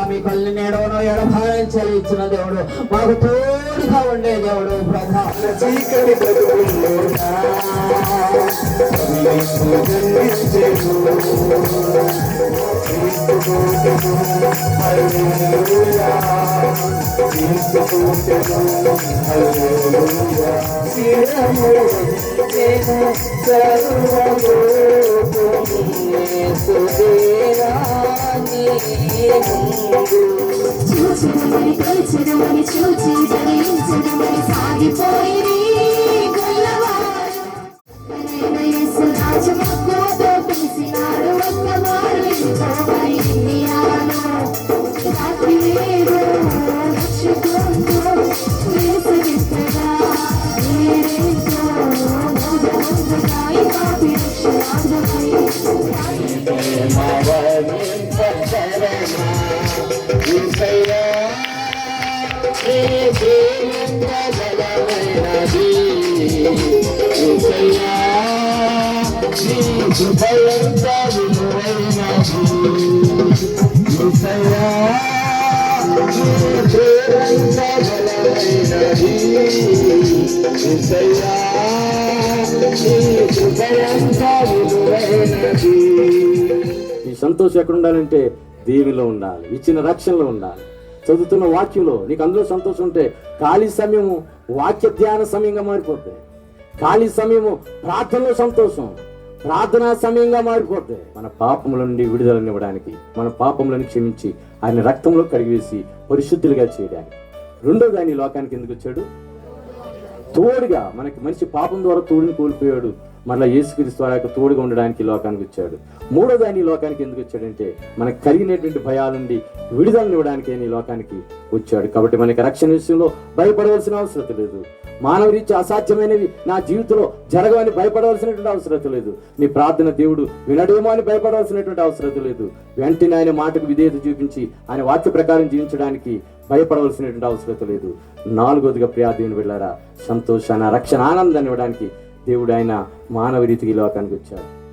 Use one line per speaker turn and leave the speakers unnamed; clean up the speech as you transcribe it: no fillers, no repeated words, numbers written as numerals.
మీ కళ్ళు నేడవను ఎడభారం చెల్లించిన దేవుడు, మాకు తోడుగా ఉండే దేవుడు. ప్రధాన చీకటి
చూచుడమని కలిచడమని చూచి జయించడమని సాగిపోయి యేసు రాజమక్కువతో పిలిచినాడు ఒక్కమారు వెళ్ళిపోమని ఇండియాలో రాత్రి వేరు రక్షకుంటూ వేసవిస్తగా వేరేంతో మోజమంతగా ఈ పాపి రక్షణార్థమై
ఈ సంతోషం ఎక్కడ ఉండాలంటే దేవునిలో ఉండాలి, ఇచ్చిన రక్షణలో ఉండాలి, చదువుతున్న వాక్యంలో. నీకు అందులో సంతోషం ఉంటే ఖాళీ సమయము వాక్య ధ్యాన సమయంగా మారిపోతాయి. ఖాళీ సమయము ప్రార్థనలో సంతోషం ప్రార్థనా సమయంగా మారిపోతాయి. మన పాపముల నుండి విడుదలనివ్వడానికి, మన పాపములను క్షమించి ఆయన రక్తంలో కడిగివేసి పరిశుద్ధులుగా చేయడానికి. రెండోది, ఆయన ఈ లోకానికి ఎందుకు వచ్చాడు? తోడుగా. మనకి మనిషి పాపం ద్వారా తోడుని కోల్పోయాడు, మళ్ళీ యేసుక్రీస్తు ద్వారా తోడుగా ఉండడానికి లోకానికి వచ్చాడు. మూడోది, ఆయన ఈ లోకానికి ఎందుకు వచ్చాడంటే మనకు కలిగినటువంటి భయాల నుండి విడుదలనివ్వడానికి ఆయన ఈ లోకానికి వచ్చాడు. కాబట్టి మనకి రక్షణ విషయంలో భయపడవలసిన అవసరం లేదు. మానవ రీత్యా అసాధ్యమైనవి నా జీవితంలో జరగవని భయపడవలసినటువంటి అవసరం లేదు. నీ ప్రార్థన దేవుడు వినడేమో అని భయపడవలసినటువంటి అవసరం లేదు. వెంటనే ఆయన మాటకు విధేయత చూపించి ఆయన వాక్య ప్రకారం జీవించడానికి భయపడవలసినటువంటి అవసరం లేదు. నాలుగోదిగా ప్రియా దేవుని వెళ్ళారా, సంతోషాన్ని, రక్షణ, ఆనందాన్ని ఇవ్వడానికి దేవుడు ఆయన మానవ రీతికి లోకానికి వచ్చాడు.